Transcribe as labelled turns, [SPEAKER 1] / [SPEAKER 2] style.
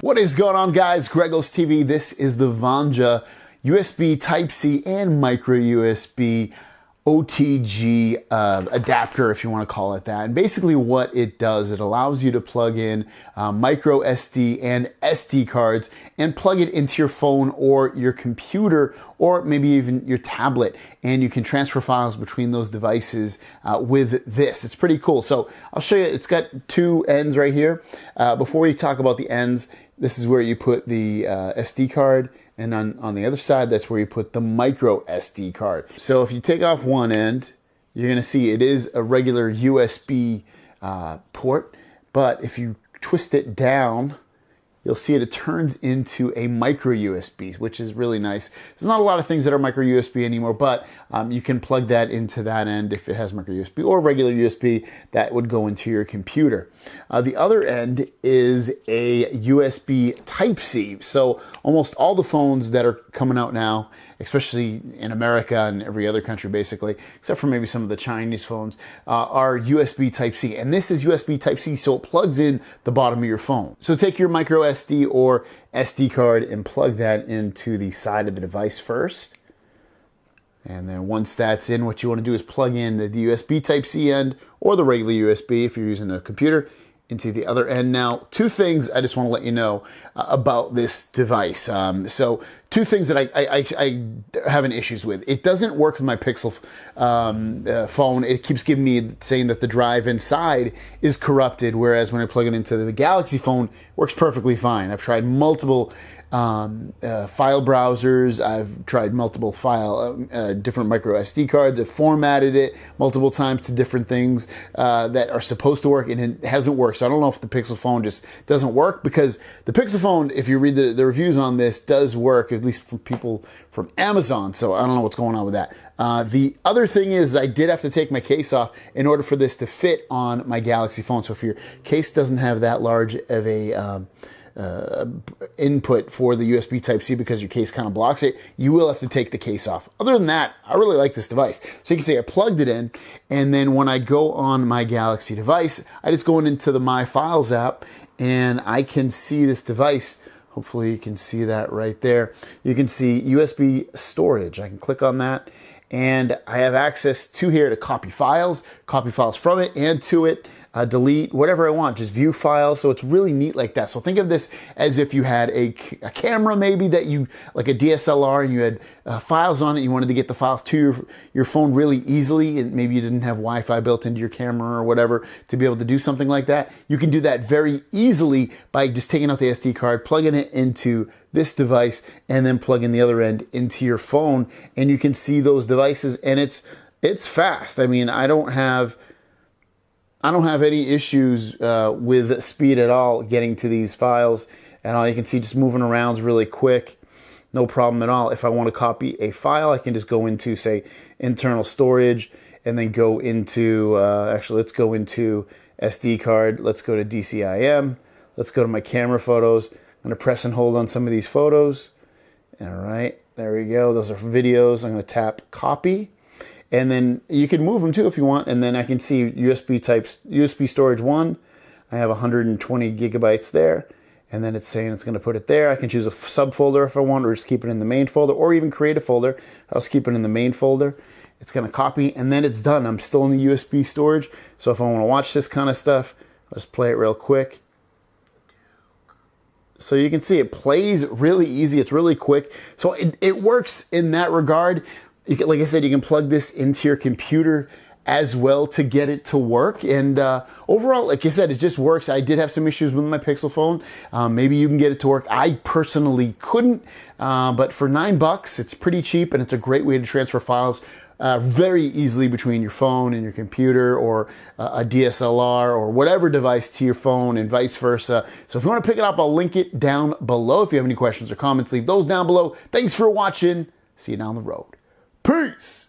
[SPEAKER 1] What is going on, guys? GregglesTV. This is the Vanja USB Type-C and micro USB OTG adapter, if you want to call it that. And basically what it does, it allows you to plug in micro SD and SD cards and plug it into your phone or your computer or maybe even your tablet. And you can transfer files between those devices with this. It's pretty cool. So I'll show you, it's got two ends right here. Before we talk about the ends, this is where you put the SD card. And on the other side, that's where you put the micro SD card. So if you take off one end, you're gonna see it is a regular USB port, but if you twist it down, you'll see it turns into a micro USB, which is really nice. There's not a lot of things that are micro USB anymore, but you can plug that into that end if it has micro USB or regular USB that would go into your computer. The other end is a USB Type-C. So almost all the phones that are coming out now, especially in America and every other country basically, except for maybe some of the Chinese phones, are USB Type-C. And this is USB Type-C, so it plugs in the bottom of your phone. So take your micro SD or SD card and plug that into the side of the device first. And then once that's in, what you want to do is plug in the USB Type-C end or the regular USB if you're using a computer into the other end. Now, two things I just want to let you know about this device. So two things that I having issues with. It doesn't work with my Pixel phone. It keeps giving me saying that the drive inside is corrupted, whereas when I plug it into the Galaxy phone, it works perfectly fine. I've tried multiple file browsers. I've tried multiple different micro SD cards. I've formatted it multiple times to different things that are supposed to work, and it hasn't worked. So I don't know if the Pixel phone just doesn't work, because the Pixel phone, if you read the reviews on this, does work, at least from people from Amazon. So I don't know what's going on with that. The other thing is I did have to take my case off in order for this to fit on my Galaxy phone. So if your case doesn't have that large of a input for the USB Type-C because your case kind of blocks it, you will have to take the case off. Other than that, I really like this device. So you can see I plugged it in, and then when I go on my Galaxy device, I just go into the My Files app, and I can see this device. Hopefully you can see that right there. You can see USB storage. I can click on that, and I have access to here to copy files from it and to it. Delete, whatever I want, just view files. So it's really neat like that. So think of this as if you had a camera maybe that you, like a DSLR, and you had files on it. You wanted to get the files to your phone really easily, and maybe you didn't have Wi-Fi built into your camera or whatever to be able to do something like that. You can do that very easily by just taking out the SD card, plugging it into this device, and then plugging the other end into your phone, and you can see those devices, and it's fast. I mean, I don't have any issues with speed at all getting to these files, and all you can see just moving around is really quick, no problem at all. If I want to copy a file, I can just go into, say, internal storage, and then go into, actually let's go into SD card, let's go to DCIM, let's go to my camera photos. I'm going to press and hold on some of these photos. All right, there we go. Those are videos. I'm going to tap copy. And then you can move them too if you want. And then I can see USB storage 1. I have 120 gigabytes there. And then it's saying it's going to put it there. I can choose a subfolder if I want, or just keep it in the main folder, or even create a folder. I'll just keep it in the main folder. It's going to copy, and then it's done. I'm still in the USB storage. So if I want to watch this kind of stuff, I'll just play it real quick. So you can see it plays really easy. It's really quick. So it works in that regard. Like I said, you can plug this into your computer as well to get it to work. And overall, like I said, it just works. I did have some issues with my Pixel phone. Maybe you can get it to work. I personally couldn't, but for $9, it's pretty cheap, and it's a great way to transfer files very easily between your phone and your computer, or a DSLR or whatever device to your phone, and vice versa. So if you want to pick it up, I'll link it down below. If you have any questions or comments, leave those down below. Thanks for watching. See you down the road. Peace!